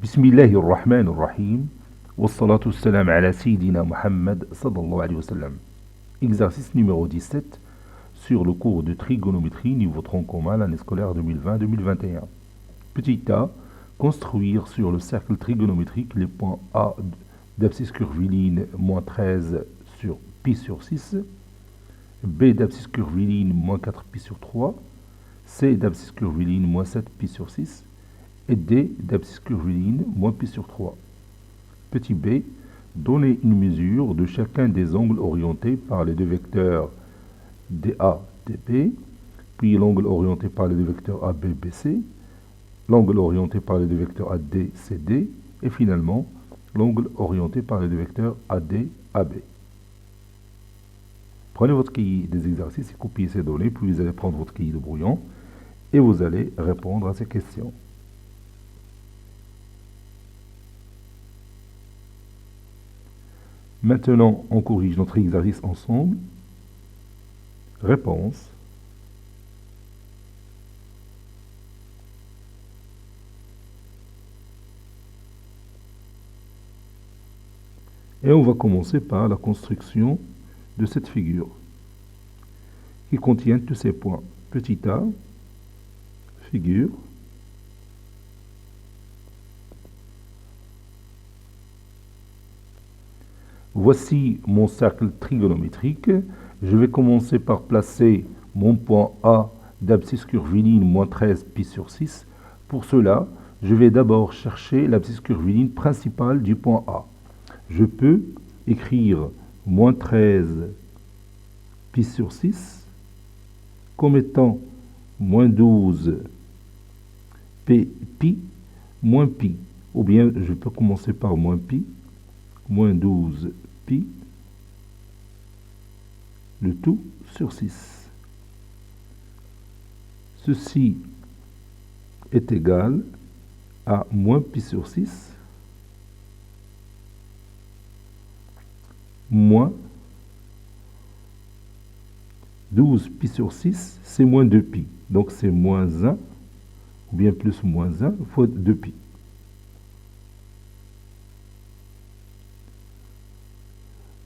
بسم الله الرحمن الرحيم والصلاة والسلام على سيدنا Muhammad sallallahu alayhi wa sallam. Exercice numéro 17 sur le cours de trigonométrie niveau tronc commun l'année scolaire 2020-2021. Petit a, construire sur le cercle trigonométrique les points A d'abscisse curviligne moins 13 sur pi sur 6, B d'abscisse curviligne moins 4 pi sur 3, C d'abscisse curviligne moins 7 pi sur 6, et D d'abscisse curviligne moins pi sur 3. Petit b, donner une mesure de chacun des angles orientés par les deux vecteurs DA, DB, puis l'angle orienté par les deux vecteurs AB, BC, l'angle orienté par les deux vecteurs AD, CD, et finalement l'angle orienté par les deux vecteurs AD, AB. Prenez votre cahier des exercices et copiez ces données, puis vous allez prendre votre cahier de brouillon et vous allez répondre à ces questions. Maintenant, on corrige notre exercice ensemble. Réponse. Et on va commencer par la construction de cette figure qui contient tous ces points. Petit a, figure. Voici mon cercle trigonométrique. Je vais commencer par placer mon point A d'abscisse curviligne moins 13 pi sur 6. Pour cela, je vais d'abord chercher l'abscisse curviligne principale du point A. Je peux écrire moins 13 pi sur 6 comme étant moins 12 pi moins pi. Ou bien je peux commencer par moins pi, moins 12 pi, le tout sur 6. Ceci est égal à moins pi sur 6 moins 12 pi sur 6, c'est moins 2 pi. Donc c'est moins 1, ou bien plus moins 1 fois 2 pi.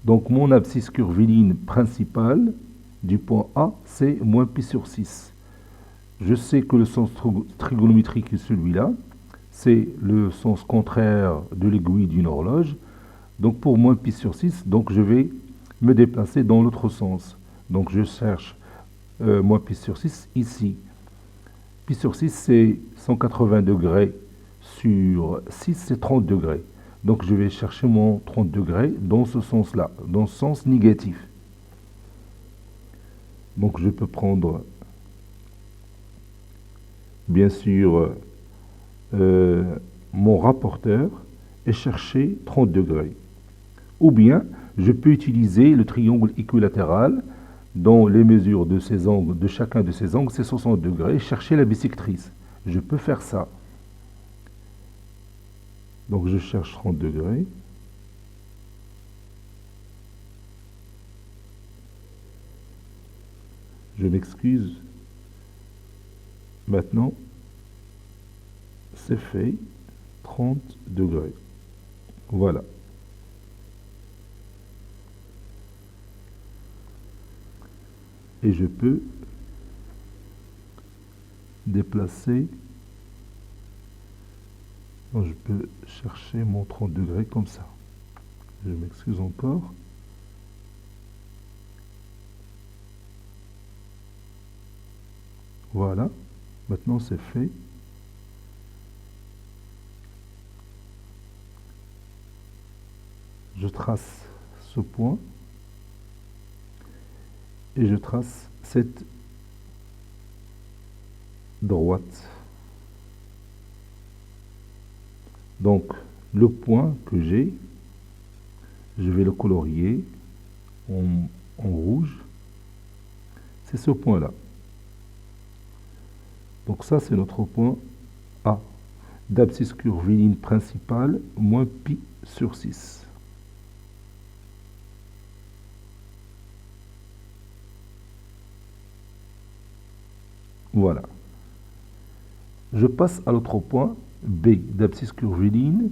Donc mon abscisse curviligne principale du point A, c'est moins pi sur 6. Je sais que le sens trigonométrique est celui-là. C'est le sens contraire de l'aiguille d'une horloge. Donc pour moins pi sur 6, donc je vais me déplacer dans l'autre sens. Donc je cherche moins pi sur 6 ici. Pi sur 6, c'est 180 degrés sur 6, c'est 30 degrés. Donc je vais chercher mon 30 degrés dans ce sens-là, dans ce sens négatif. Donc je peux prendre, bien sûr, mon rapporteur et chercher 30 degrés. Ou bien, je peux utiliser le triangle équilatéral dont les mesures de ces angles, de chacun de ces angles, c'est 60 degrés, et chercher la bissectrice. Je peux faire ça. Donc je cherche 30 degrés. Je m'excuse. Maintenant, c'est fait. 30 degrés. Voilà. Et je peux déplacer. Donc je peux chercher mon 30 degrés comme ça. Je m'excuse encore. Voilà. Maintenant c'est fait. Je trace ce point. Et je trace cette droite. Donc, le point que j'ai, je vais le colorier en rouge. C'est ce point-là. Donc ça, c'est notre point A, d'abscisse curviligne principale, moins pi sur 6. Voilà. Je passe à l'autre point B d'abscisse curviligne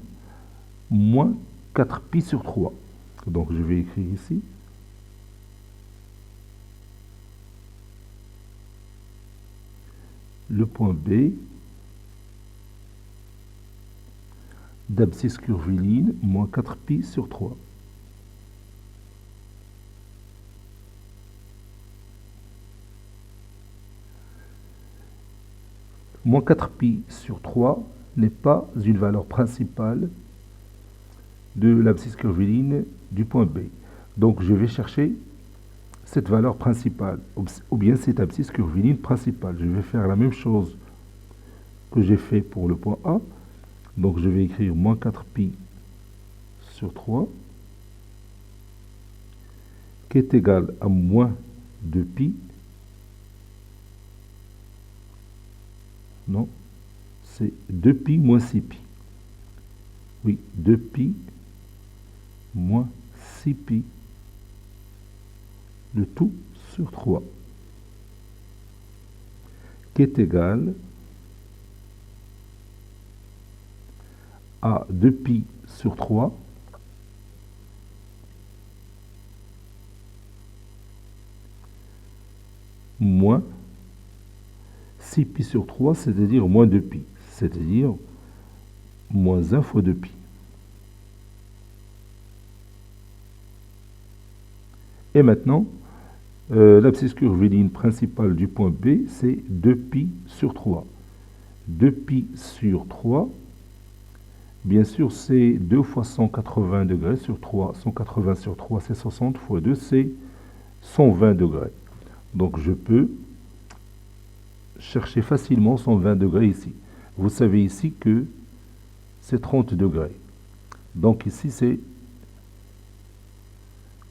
moins 4 pi sur 3. Donc je vais écrire ici. Le point B d'abscisse curviligne moins 4 pi sur 3. Moins 4 pi sur 3 n'est pas une valeur principale de l'abscisse curviligne du point B. Donc je vais chercher cette valeur principale, ou bien cette abscisse curviligne principale. Je vais faire la même chose que j'ai fait pour le point A. Donc je vais écrire moins 4 pi sur 3 qui est égal à moins 2 pi. Non, c'est 2 pi moins 6 pi. Oui, 2 pi moins 6 pi. Le tout sur 3. Qui est égal à 2 pi sur 3 moins 6 pi sur 3, c'est-à-dire moins 2 pi, c'est-à-dire moins 1 fois 2 pi. Et maintenant, l'abscisse curviligne principale du point B, c'est 2 pi sur 3. 2 pi sur 3, bien sûr, c'est 2 fois 180 degrés sur 3. 180 sur 3, c'est 60 fois 2, c'est 120 degrés. Donc je peux chercher facilement 120 degrés ici. Vous savez ici que c'est 30 degrés. Donc ici c'est...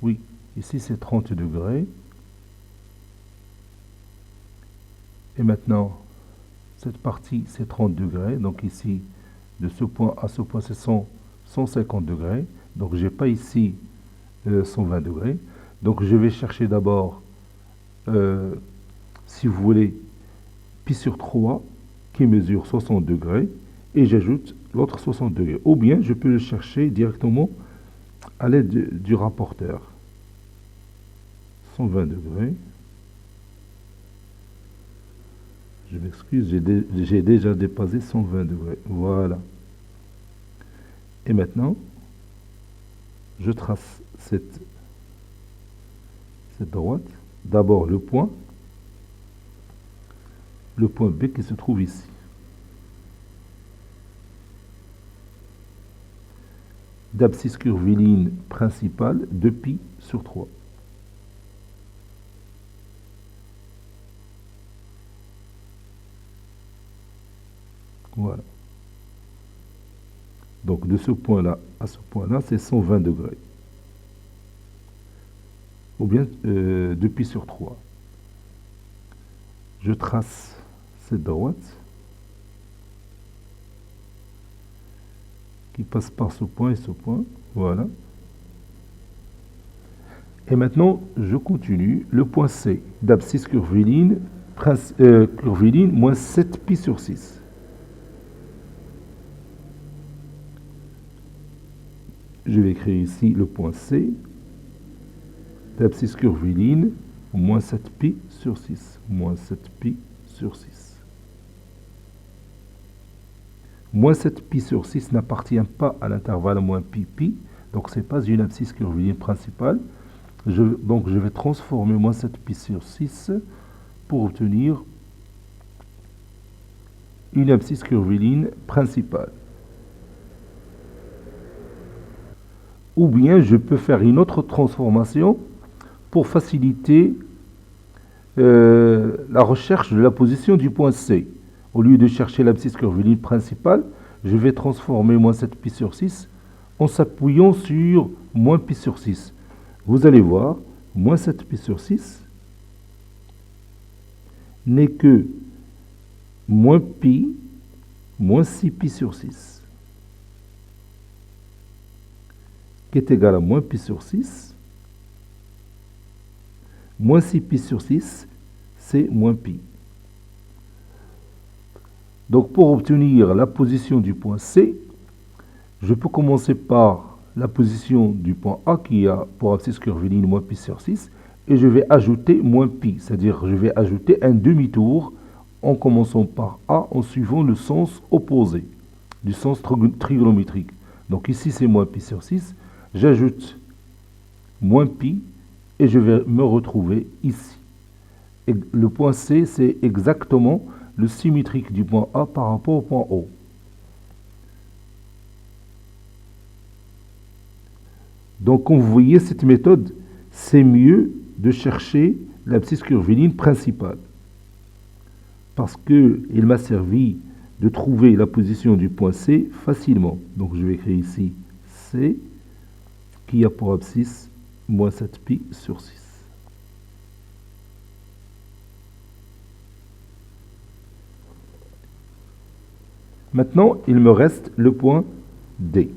Oui, ici c'est 30 degrés. Et maintenant, cette partie c'est 30 degrés. Donc ici, de ce point à ce point, c'est 150 degrés. Donc j'ai pas ici 120 degrés. Donc je vais chercher d'abord, si vous voulez, pi sur 3 qui mesure 60 degrés et j'ajoute l'autre 60 degrés. Ou bien je peux le chercher directement à l'aide du rapporteur. 120 degrés. Je m'excuse, j'ai déjà dépassé 120 degrés. Voilà. Et maintenant, je trace cette droite. D'abord le point B qui se trouve ici. D'abscisse curviligne principale, 2 pi sur 3. Voilà. Donc de ce point-là à ce point-là, c'est 120 degrés. Ou bien 2 pi sur 3. Je trace cette droite qui passe par ce point et ce point. Voilà. Et maintenant, je continue. Le point C d'abscisse curviligne, moins 7 pi sur 6. Je vais écrire ici le point C d'abscisse curviligne, moins 7 pi sur 6. Moins 7 pi sur 6. Moins 7 pi sur 6 n'appartient pas à l'intervalle moins pi pi, donc ce n'est pas une abscisse curviligne principale. Donc je vais transformer moins 7 pi sur 6 pour obtenir une abscisse curviligne principale. Ou bien je peux faire une autre transformation pour faciliter la recherche de la position du point C. Au lieu de chercher l'abscisse curviligne principale, je vais transformer moins 7 pi sur 6 en s'appuyant sur moins pi sur 6. Vous allez voir, moins 7 pi sur 6 n'est que moins pi moins 6 pi sur 6, qui est égal à moins pi sur 6. Moins 6 pi sur 6, c'est moins pi. Donc pour obtenir la position du point C, je peux commencer par la position du point A qui a pour abscisse curviligne moins pi sur 6 et je vais ajouter moins pi, c'est-à-dire je vais ajouter un demi-tour en commençant par A en suivant le sens opposé du sens trigonométrique. Donc ici c'est moins pi sur 6, j'ajoute moins pi et je vais me retrouver ici. Et le point C c'est exactement le symétrique du point A par rapport au point O. Donc, comme vous voyez, cette méthode, c'est mieux de chercher l'abscisse curviligne principale. Parce qu'il m'a servi de trouver la position du point C facilement. Donc, je vais écrire ici C, qui a pour abscisse moins 7pi sur 6. Maintenant, il me reste le point D.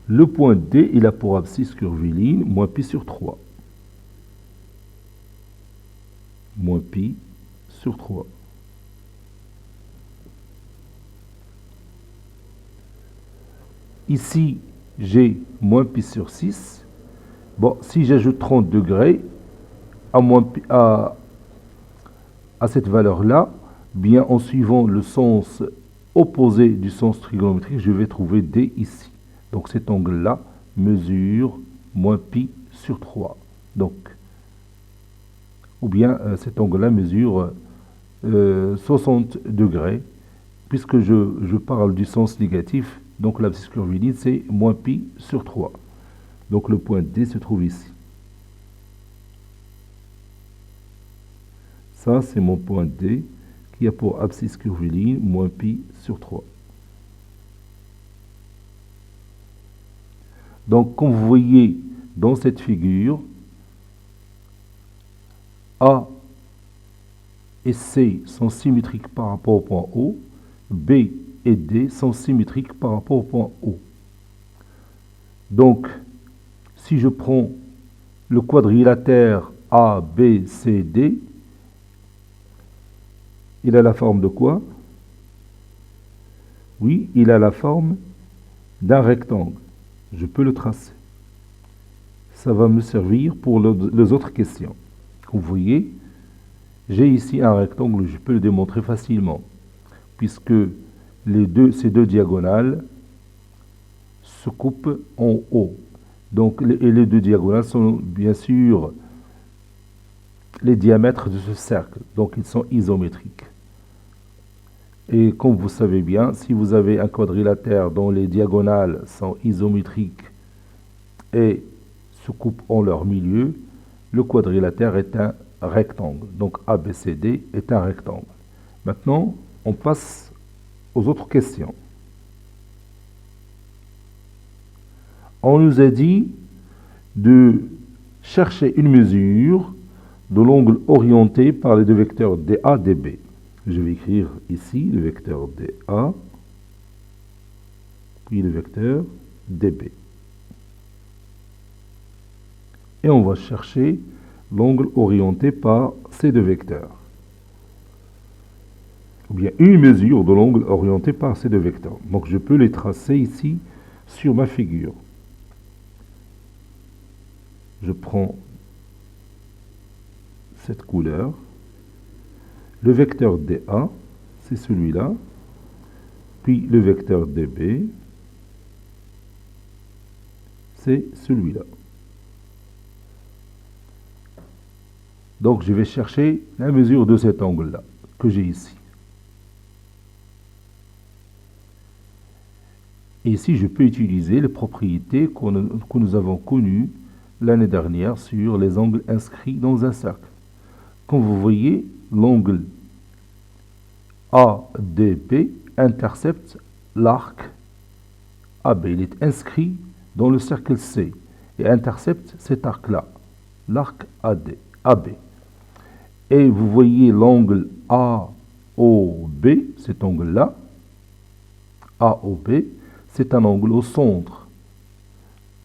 Le point D, il a pour abscisse curviligne moins pi sur 3. Moins pi sur 3. Ici, j'ai moins pi sur 6. Bon, si j'ajoute 30 degrés à cette valeur-là, bien en suivant le sens opposé du sens trigonométrique, je vais trouver D ici. Donc cet angle-là mesure moins pi sur 3. Donc, ou bien cet angle-là mesure 60 degrés. Puisque je parle du sens négatif, donc l'abscisse curviligne c'est moins pi sur 3. Donc le point D se trouve ici. Ça c'est mon point D qui a pour abscisse curviligne moins pi sur 3. Donc, comme vous voyez dans cette figure, A et C sont symétriques par rapport au point O, B et D sont symétriques par rapport au point O. Donc, si je prends le quadrilatère A, B, C, D, il a la forme de quoi? Oui, il a la forme d'un rectangle. Je peux le tracer. Ça va me servir pour les autres questions. Vous voyez, j'ai ici un rectangle, je peux le démontrer facilement, puisque ces deux diagonales se coupent en haut. Donc, les deux diagonales sont bien sûr les diamètres de ce cercle, donc ils sont isométriques. Et comme vous savez bien, si vous avez un quadrilatère dont les diagonales sont isométriques et se coupent en leur milieu, le quadrilatère est un rectangle. Donc ABCD est un rectangle. Maintenant, on passe aux autres questions. On nous a dit de chercher une mesure de l'angle orienté par les deux vecteurs DA, DB. Je vais écrire ici le vecteur DA, puis le vecteur DB. Et on va chercher l'angle orienté par ces deux vecteurs. Ou bien une mesure de l'angle orienté par ces deux vecteurs. Donc je peux les tracer ici sur ma figure. Je prends cette couleur. Le vecteur DA, c'est celui-là. Puis le vecteur DB, c'est celui-là. Donc je vais chercher la mesure de cet angle-là, que j'ai ici. Et ici, je peux utiliser les propriétés que nous avons connues l'année dernière sur les angles inscrits dans un cercle. Comme vous voyez, l'angle ADB intercepte l'arc AB. Il est inscrit dans le cercle C et intercepte cet arc-là, l'arc AB. Et vous voyez l'angle AOB, cet angle-là, AOB, c'est un angle au centre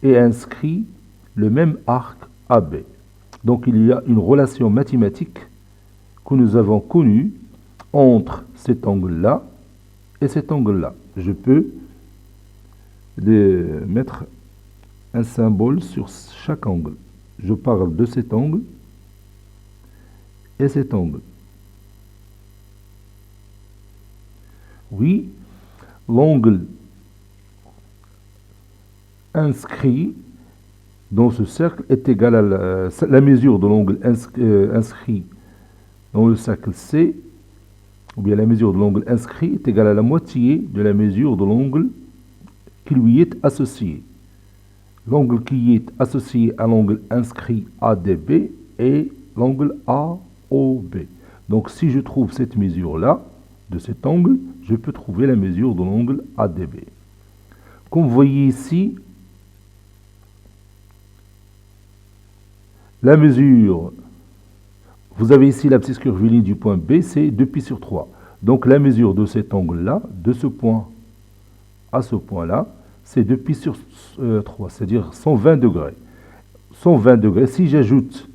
et inscrit le même arc AB. Donc il y a une relation mathématique que nous avons connu entre cet angle-là et cet angle-là. Je peux mettre un symbole sur chaque angle. Je parle de cet angle et cet angle. Oui, l'angle inscrit dans ce cercle est égal à la mesure de l'angle inscrit dans le cercle C, ou bien la mesure de l'angle inscrit est égale à la moitié de la mesure de l'angle qui lui est associé. L'angle qui est associé à l'angle inscrit ADB est l'angle AOB. Donc si je trouve cette mesure-là, de cet angle, je peux trouver la mesure de l'angle ADB. Comme vous voyez ici, la mesure, vous avez ici l'abscisse curviligne du point B, c'est 2π sur 3. Donc la mesure de cet angle-là, de ce point à ce point-là, c'est 2π sur 3, c'est-à-dire 120 degrés. 120 degrés, si j'ajoute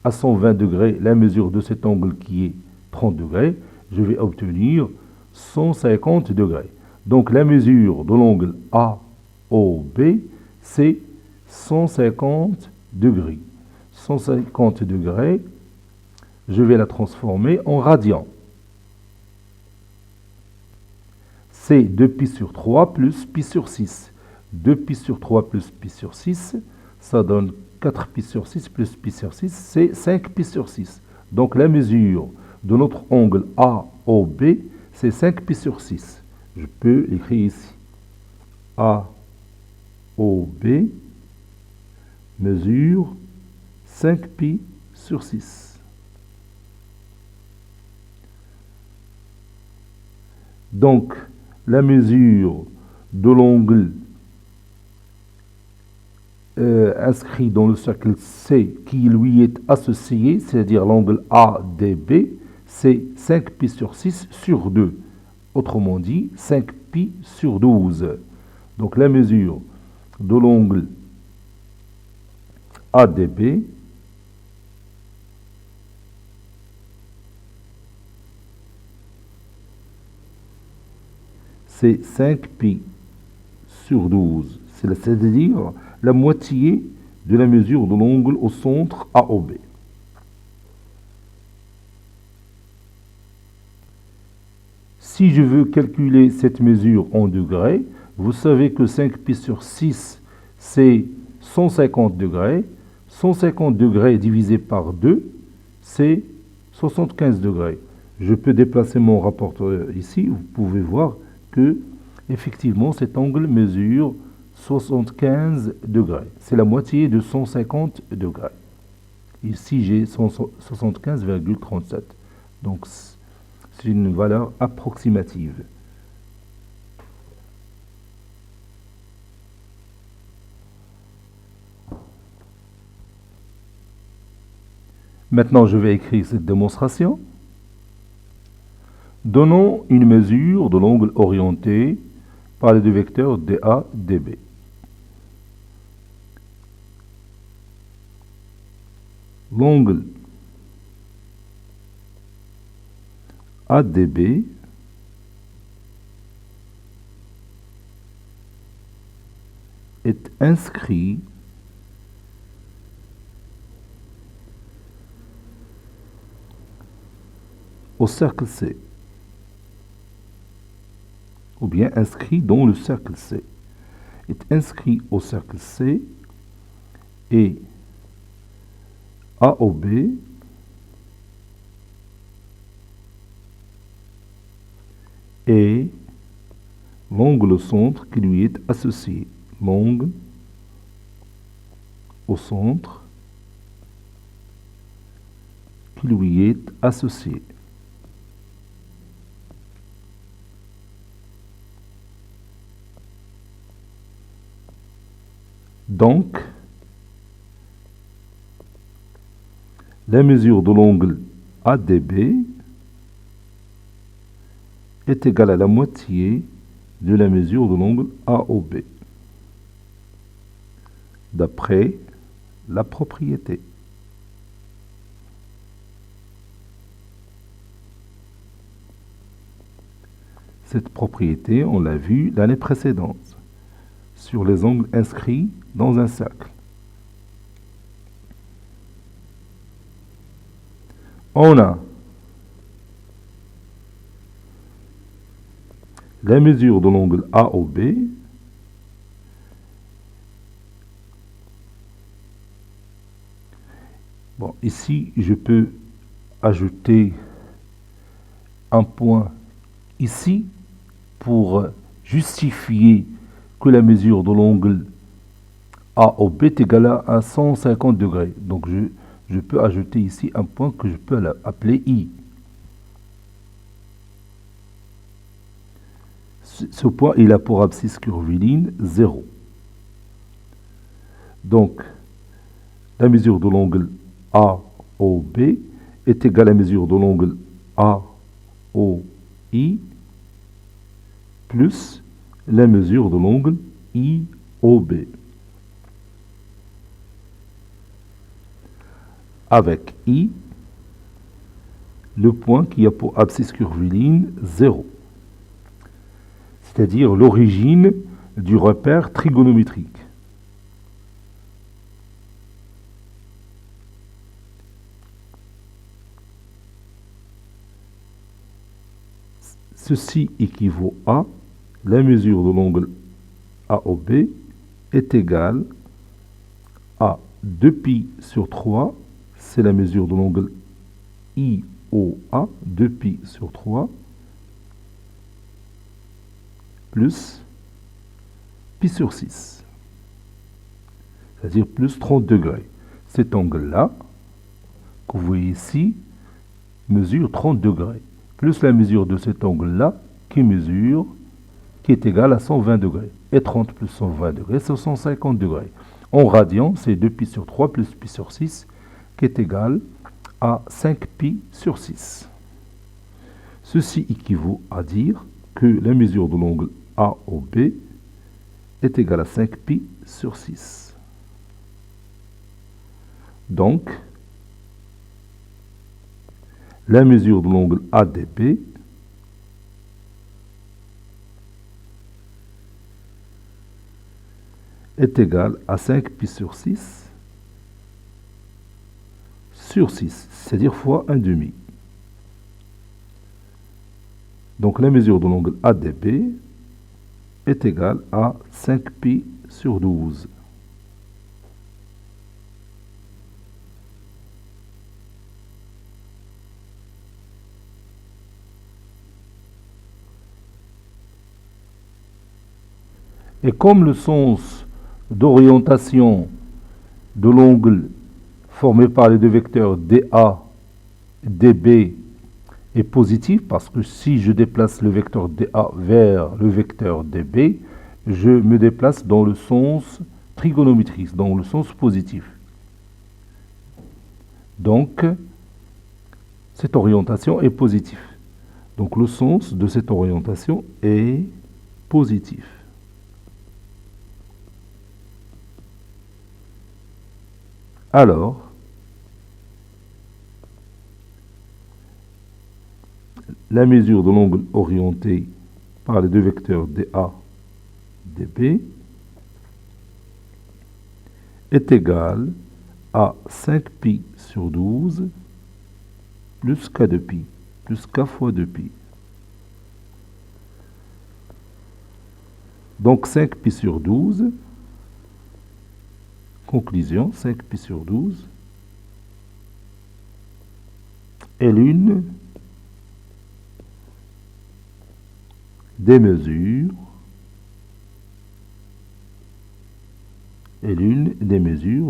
à 120 degrés la mesure de cet angle qui est 30 degrés, je vais obtenir 150 degrés. Donc la mesure de l'angle AOB, c'est 150 degrés. 150 degrés, je vais la transformer en radians. C'est 2π sur 3 plus π sur 6. 2π sur 3 plus π sur 6, ça donne 4π sur 6 plus π sur 6, c'est 5π sur 6. Donc la mesure de notre angle AOB, c'est 5π sur 6. Je peux l'écrire ici. AOB mesure 5π sur 6. Donc, la mesure de l'angle inscrit dans le cercle C qui lui est associé, c'est-à-dire l'angle ADB, c'est 5π sur 6 sur 2. Autrement dit, 5π sur 12. Donc la mesure de l'angle ADB, c'est 5π sur 12. C'est-à-dire la moitié de la mesure de l'angle au centre AOB. Si je veux calculer cette mesure en degrés, vous savez que 5π sur 6, c'est 150 degrés. 150 degrés divisé par 2, c'est 75 degrés. Je peux déplacer mon rapporteur ici. Vous pouvez voir que, effectivement, cet angle mesure 75 degrés. C'est la moitié de 150 degrés. Ici, j'ai 75,37. Donc, c'est une valeur approximative. Maintenant, je vais écrire cette démonstration. Donnons une mesure de l'angle orienté par les deux vecteurs DA, DB. L'angle ADB est inscrit au cercle C, ou bien inscrit dans le cercle C, est inscrit au cercle C et AOB et l'angle au centre qui lui est associé. L'angle au centre qui lui est associé. Donc, la mesure de l'angle ADB est égale à la moitié de la mesure de l'angle AOB, d'après la propriété. Cette propriété, on l'a vu l'année précédente, sur les angles inscrits dans un cercle. On a la mesure de l'angle AOB Bon, ici, je peux ajouter un point ici pour justifier que la mesure de l'angle AOB est égale à 150 degrés. Donc, je peux ajouter ici un point que je peux appeler I. Ce point, il a pour abscisse curviligne 0. Donc, la mesure de l'angle AOB est égale à la mesure de l'angle AOI plus la mesure de l'angle IOB. Avec I, le point qui a pour abscisse curviligne 0. C'est-à-dire l'origine du repère trigonométrique. Ceci équivaut à la mesure de l'angle AOB est égale à 2π sur 3, c'est la mesure de l'angle IOA, 2π sur 3, plus π sur 6, c'est-à-dire plus 30 degrés. Cet angle-là, que vous voyez ici, mesure 30 degrés, plus la mesure de cet angle-là, qui est égal à 120 degrés. Et 30 plus 120 degrés, c'est 150 degrés. En radian, c'est 2π sur 3 plus π sur 6, qui est égal à 5π sur 6. Ceci équivaut à dire que la mesure de l'angle AOB est égale à 5π sur 6. Donc, la mesure de l'angle ADB est égale à 5π sur 6 sur 6, c'est-à-dire fois 1/2. Donc la mesure de l'angle ADB est égale à 5π sur 12. Et comme le sens d'orientation de l'angle formé par les deux vecteurs DA et DB est positif, parce que si je déplace le vecteur DA vers le vecteur DB, je me déplace dans le sens trigonométrique, dans le sens positif. Donc, cette orientation est positive. Donc, le sens de cette orientation est positif. Alors, la mesure de l'angle orienté par les deux vecteurs DA, DB est égale à 5π sur 12 plus k de pi, plus k fois 2π. Donc 5π sur 12, conclusion, 5π sur 12 est l'une des mesures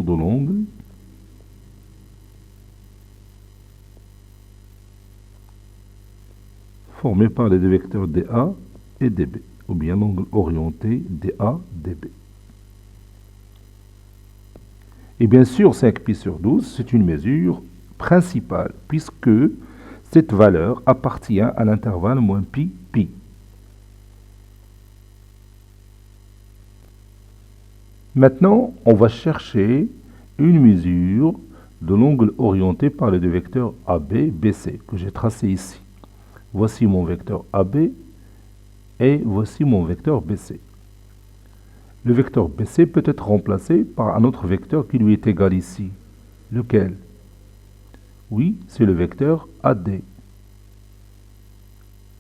de l'angle formé par les deux vecteurs DA et DB, ou bien l'angle orienté DA-DB. Et bien sûr, 5π sur 12, c'est une mesure principale, puisque cette valeur appartient à l'intervalle moins pi, pi. Maintenant, on va chercher une mesure de l'angle orienté par les deux vecteurs AB, BC, que j'ai tracé ici. Voici mon vecteur AB Et voici mon vecteur BC. Le vecteur BC peut être remplacé par un autre vecteur qui lui est égal ici. Lequel? Oui, c'est le vecteur AD.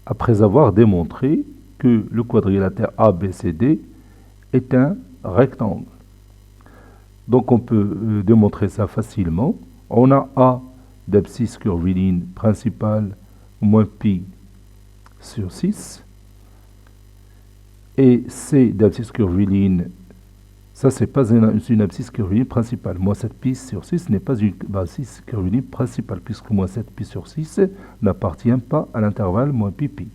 Après avoir démontré que le quadrilatère ABCD est un rectangle. Donc on peut démontrer ça facilement. On a A d'abscisse curviligne principale moins pi sur 6. Et C d'abscisse curviligne, ça c'est pas une abscisse curviligne principale. Moins 7 pi sur 6 n'est pas une abscisse curviligne principale, puisque moins 7 pi sur 6 n'appartient pas à l'intervalle moins pi pi.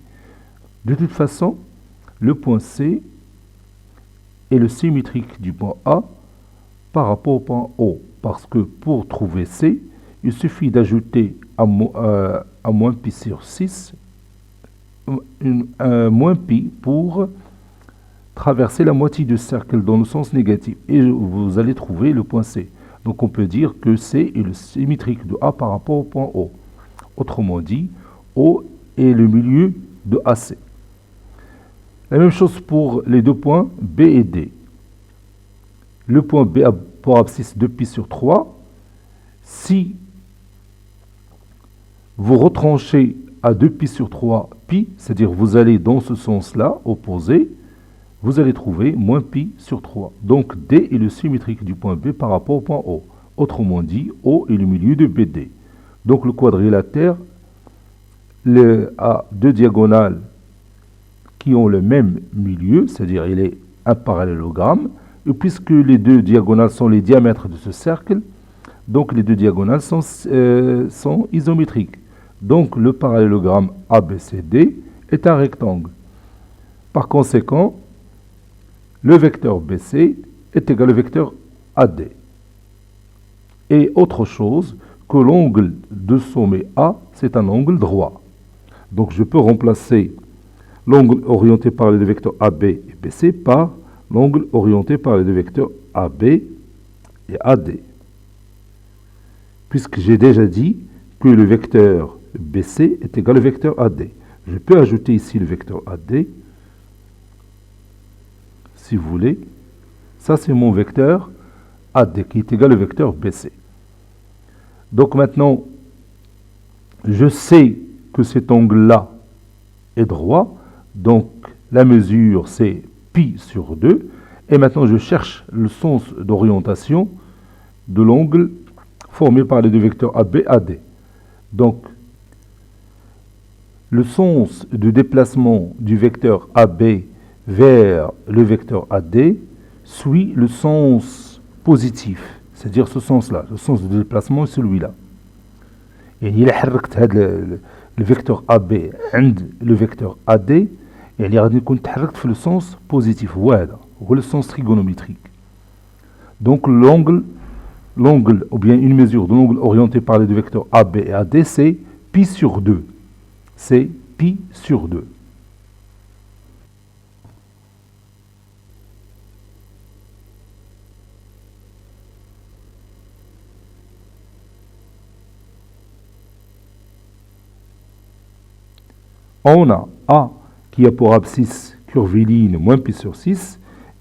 De toute façon, le point C est le symétrique du point A par rapport au point O. Parce que pour trouver C, il suffit d'ajouter à moins pi sur 6 moins pi pour traverser la moitié du cercle dans le sens négatif. Et vous allez trouver le point C. Donc on peut dire que C est le symétrique de A par rapport au point O. Autrement dit, O est le milieu de AC. La même chose pour les deux points B et D. Le point B a pour abscisse 2π sur 3. Si vous retranchez à 2π sur 3 pi, c'est-à-dire vous allez dans ce sens-là, opposé, vous allez trouver moins pi sur 3. Donc D est le symétrique du point B par rapport au point O. Autrement dit, O est le milieu de BD. Donc le quadrilatère a deux diagonales qui ont le même milieu, c'est-à-dire il est un parallélogramme, et puisque les deux diagonales sont les diamètres de ce cercle, donc les deux diagonales sont isométriques. Donc le parallélogramme ABCD est un rectangle. Par conséquent, le vecteur BC est égal au vecteur AD. Et autre chose, que l'angle de sommet A, c'est un angle droit. Donc je peux remplacer l'angle orienté par les deux vecteurs AB et BC par l'angle orienté par les deux vecteurs AB et AD. Puisque j'ai déjà dit que le vecteur BC est égal au vecteur AD. Je peux ajouter ici le vecteur AD, si vous voulez. Ça, c'est mon vecteur AD qui est égal au vecteur BC. Donc maintenant, je sais que cet angle-là est droit. Donc la mesure, c'est pi sur 2. Et maintenant, je cherche le sens d'orientation de l'angle formé par les deux vecteurs AB et AD. Donc, le sens de déplacement du vecteur AB vers le vecteur AD suit le sens positif, c'est-à-dire ce sens-là. Le sens de déplacement est celui-là. Et il a le vecteur AB عند le vecteur AD, يعني غادي نكون تحركت في le sens positif. وهذا هو le sens trigonométrique. Donc l'angle ou bien une mesure de l'angle orienté par les deux vecteurs AB et AD, c'est pi sur 2. C'est pi sur 2. On a A qui a pour abscisse curviligne moins pi sur 6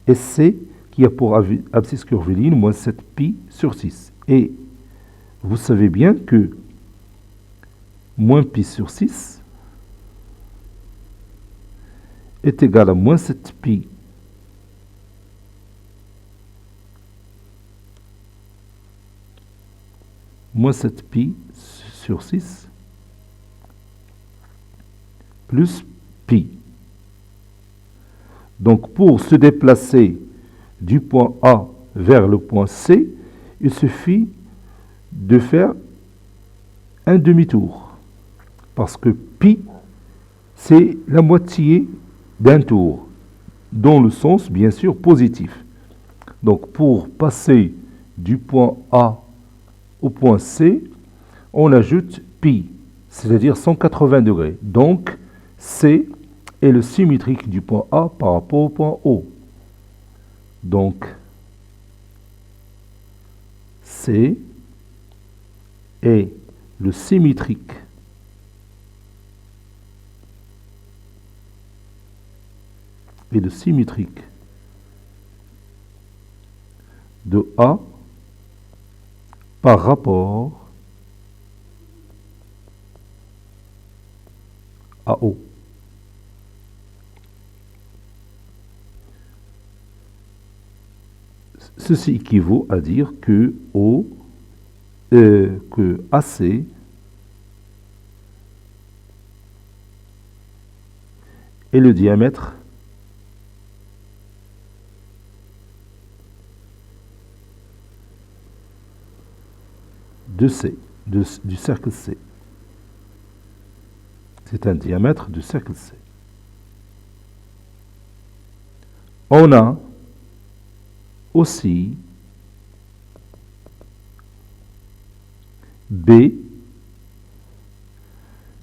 et C qui a pour abscisse curviligne moins 7 pi sur 6. Et vous savez bien que moins pi sur 6 est égal à moins 7 pi sur 6 plus pi. Donc pour se déplacer du point A vers le point C, il suffit de faire un demi-tour. Parce que pi, c'est la moitié d'un tour, dans le sens, bien sûr, positif. Donc pour passer du point A au point C, on ajoute pi, c'est-à-dire 180 degrés. Donc C est le symétrique du point A par rapport au point O. Donc C est le symétrique et le symétrique de A par rapport à O. Ceci équivaut à dire que que AC est le diamètre de C, du cercle C. C'est un diamètre du cercle C. On a aussi B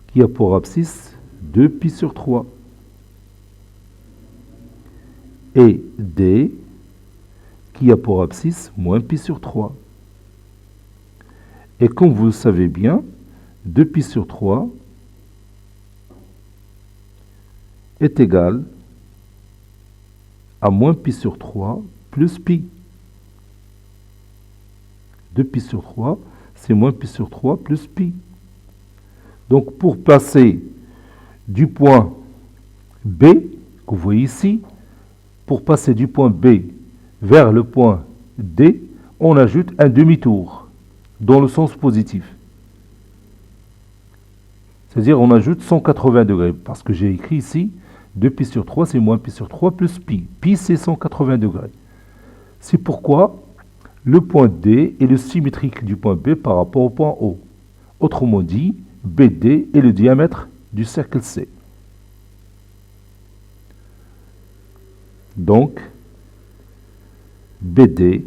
qui a pour abscisse 2π/3 et D qui a pour abscisse -π/3. Et comme vous le savez bien, 2π/3 est égal à -π/3 plus π. 2π/3, c'est -π/3 plus π. Donc, pour passer du point B, que vous voyez ici, pour passer du point B vers le point D, on ajoute un demi-tour dans le sens positif. C'est-à-dire, on ajoute 180 degrés, parce que j'ai écrit ici, 2π/3, c'est -π/3 plus π. Π, c'est 180 degrés. C'est pourquoi le point D est le symétrique du point B par rapport au point O. Autrement dit, BD est le diamètre du cercle C. Donc, BD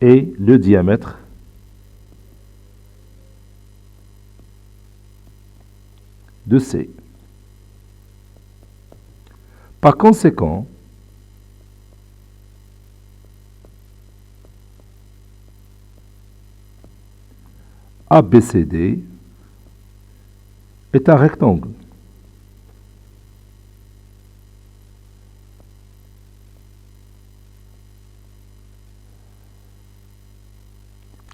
est le diamètre de C. Par conséquent, ABCD est un rectangle.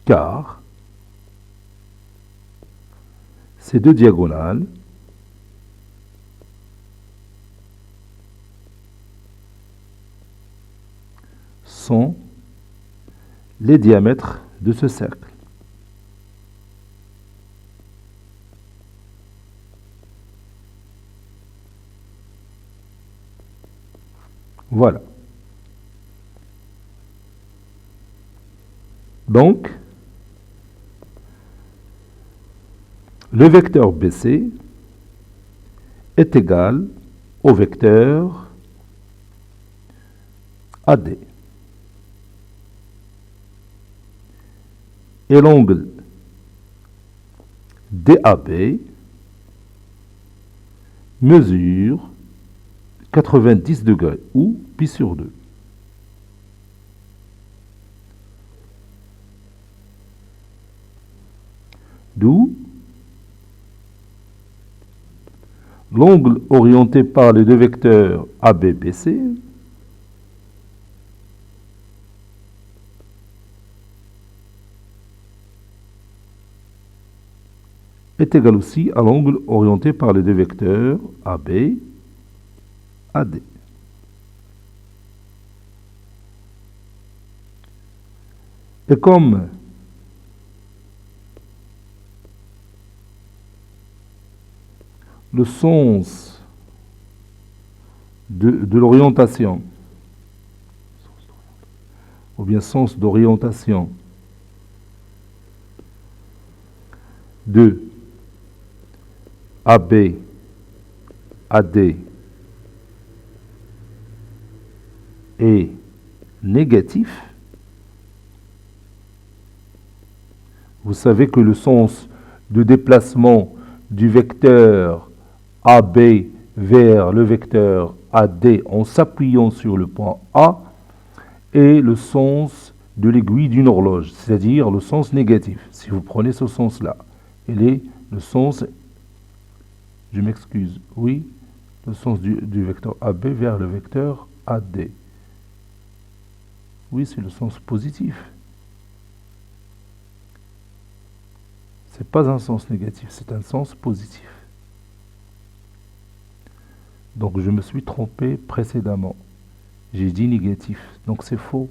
Car ces deux diagonales sont les diamètres de ce cercle. Voilà. Donc, le vecteur BC est égal au vecteur AD. Et l'angle DAB mesure 90 degrés ou π/2. D'où l'angle orienté par les deux vecteurs ABBC est égal aussi à l'angle orienté par les deux vecteurs AB, AD. Et comme le sens de l'orientation, ou bien sens d'orientation de AB, AD est négatif, vous savez que le sens de déplacement du vecteur AB vers le vecteur AD en s'appuyant sur le point A est le sens de l'aiguille d'une horloge, c'est-à-dire le sens négatif. Si vous prenez ce sens-là, il est le sens Je m'excuse. Oui, le sens du vecteur AB vers le vecteur AD. Oui, c'est le sens positif. C'est pas un sens négatif, c'est un sens positif. Donc je me suis trompé précédemment. J'ai dit négatif, donc c'est faux.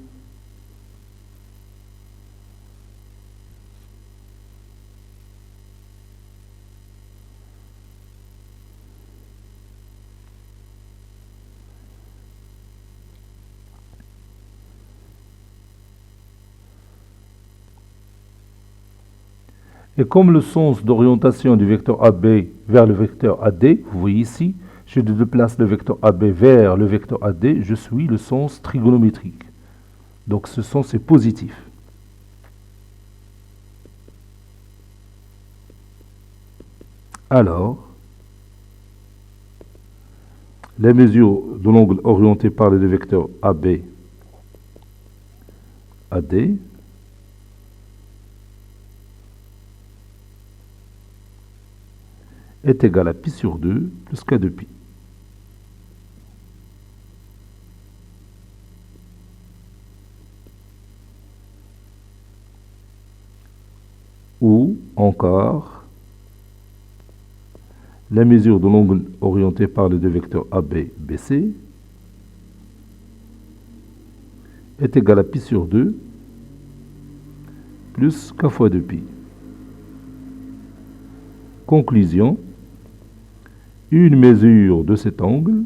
Et comme le sens d'orientation du vecteur AB vers le vecteur AD, vous voyez ici, je déplace le vecteur AB vers le vecteur AD, je suis le sens trigonométrique. Donc ce sens est positif. Alors, les mesures de l'angle orienté par les deux vecteurs AB, AD, est égal à pi sur 2 plus k de pi. Ou encore, la mesure de l'angle orienté par les deux vecteurs AB, BC est égal à pi sur 2 plus k fois 2 pi. Conclusion, une mesure de cet angle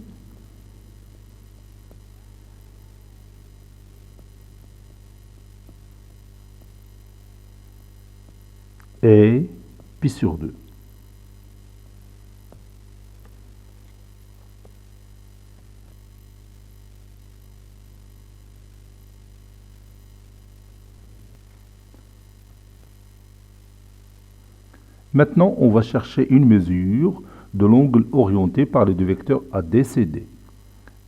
est pi sur 2. Maintenant, on va chercher une mesure de l'angle orienté par les deux vecteurs AD, CD.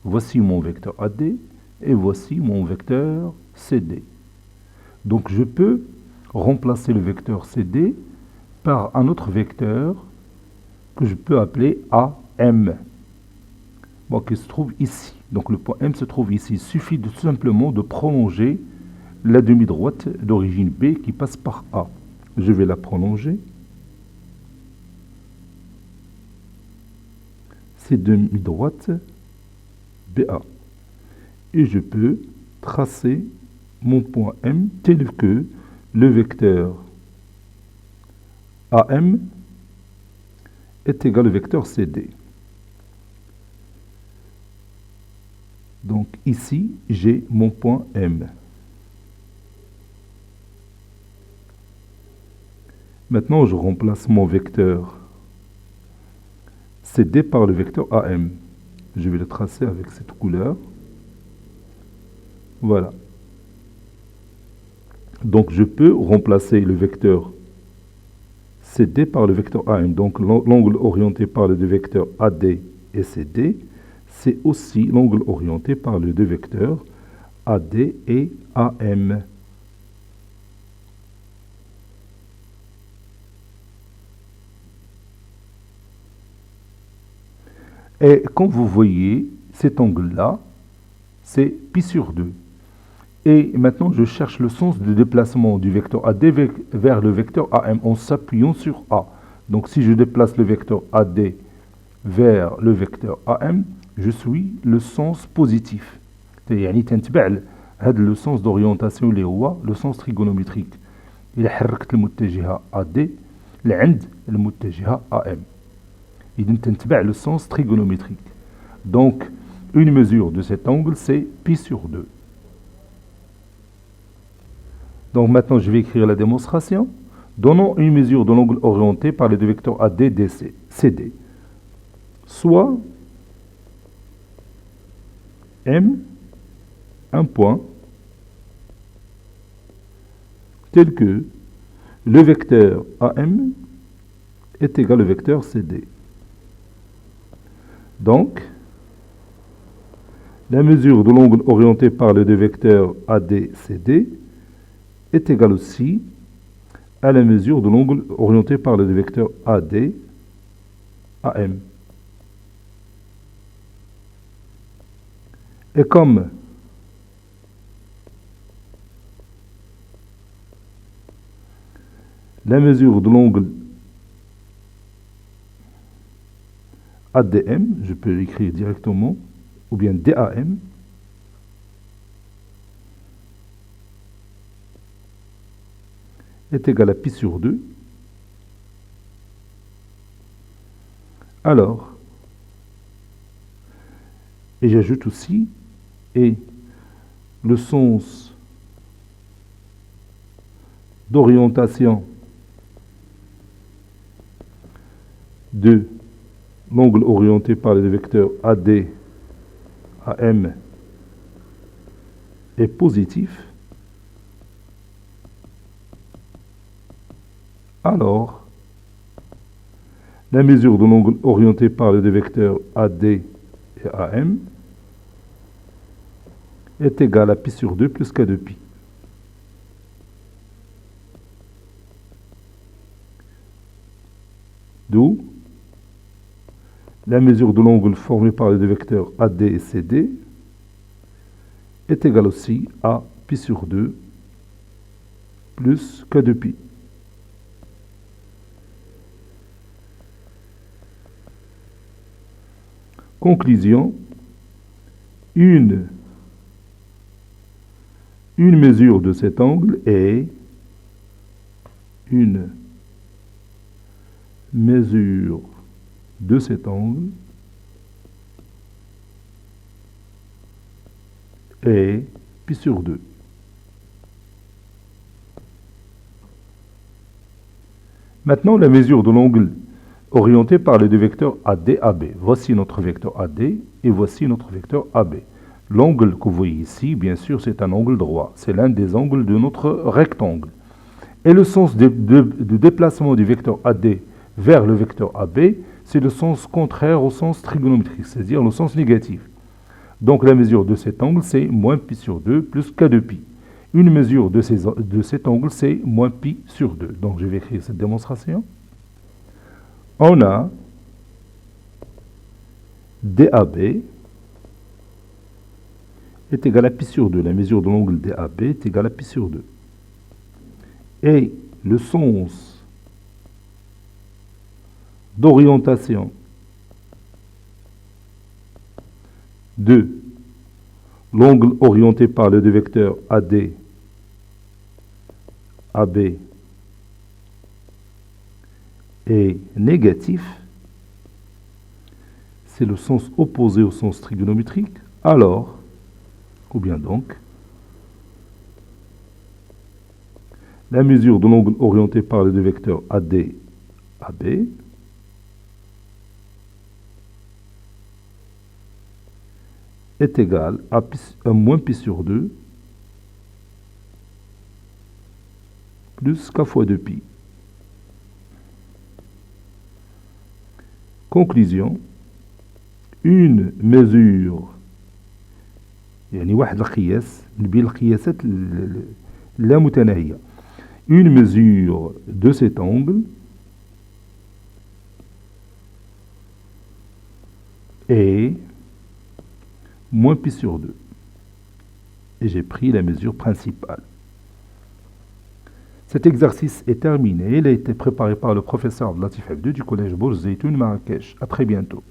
Voici mon vecteur AD et voici mon vecteur CD. Donc je peux remplacer le vecteur CD par un autre vecteur que je peux appeler AM, bon, qui se trouve ici. Donc le point M se trouve ici. Il suffit tout simplement de prolonger la demi-droite d'origine B qui passe par A. Je vais la prolonger. C'est demi-droite BA. Et je peux tracer mon point M tel que le vecteur AM est égal au vecteur CD. Donc ici, j'ai mon point M. Maintenant, je remplace mon vecteur CD par le vecteur AM. Je vais le tracer avec cette couleur. Voilà. Donc je peux remplacer le vecteur CD par le vecteur AM. Donc l'angle orienté par les deux vecteurs AD et CD, c'est aussi l'angle orienté par les deux vecteurs AD et AM. Et comme vous voyez, cet angle-là, c'est pi sur 2. Et maintenant, je cherche le sens de déplacement du vecteur AD vers le vecteur AM en s'appuyant sur A. Donc si je déplace le vecteur AD vers le vecteur AM, je suis le sens positif. يعني تنتبع هذا le sens d'orientation اللي هو le sens trigonométrique. إذا حركت المتجهة AD لعند المتجهة AM. إذا تنتبع le sens trigonométrique. Donc, une mesure de cet angle, c'est pi sur 2. Donc maintenant, je vais écrire la démonstration. Donnons une mesure de l'angle orienté par les deux vecteurs AD, DC, CD. Soit M, un point, tel que le vecteur AM est égal au vecteur CD. Donc, la mesure de l'angle orienté par les deux vecteurs AD, CD est égale aussi à la mesure de l'angle orienté par les deux vecteurs AD AM. Et comme la mesure de l'angle ADM, je peux l'écrire directement, ou bien DAM, est égal à pi sur 2. Alors, et j'ajoute aussi, et le sens d'orientation de l'angle orienté par le vecteur AD, AM est positif, alors la mesure de l'angle orienté par les deux vecteurs AD et AM est égale à pi sur 2 plus k de pi. D'où la mesure de l'angle formé par les deux vecteurs AD et CD est égale aussi à pi sur 2 plus k de pi. Conclusion, une mesure de cet angle est une mesure de cet angle est pi sur 2. Maintenant, la mesure de l'angle orienté par les deux vecteurs AD, AB. Voici notre vecteur AD et voici notre vecteur AB. L'angle que vous voyez ici, bien sûr, c'est un angle droit. C'est l'un des angles de notre rectangle. Et le sens de déplacement du vecteur AD vers le vecteur AB, c'est le sens contraire au sens trigonométrique, c'est-à-dire le sens négatif. Donc la mesure de cet angle, c'est moins pi sur 2 plus k de pi. Une mesure de cet angle, c'est moins pi sur 2. Donc je vais écrire cette démonstration. On a DAB est égal à pi sur 2. La mesure de l'angle DAB est égale à pi sur 2. Et le sens d'orientation de l'angle orienté par les deux vecteurs AD, AB est négatif, c'est le sens opposé au sens trigonométrique, alors, ou bien donc, la mesure de l'angle orienté par les deux vecteurs AD, AB est égale à moins pi sur 2 plus k fois 2pi. Conclusion, une mesure يعني واحد القياس بين القياسات لا متناهية. Une mesure de cet angle est moins pi sur 2. Et j'ai pris la mesure principale. Cet exercice est terminé. Il a été préparé par le professeur Latif Abdou du collège Bourz Zeytoun Marrakech. À très bientôt.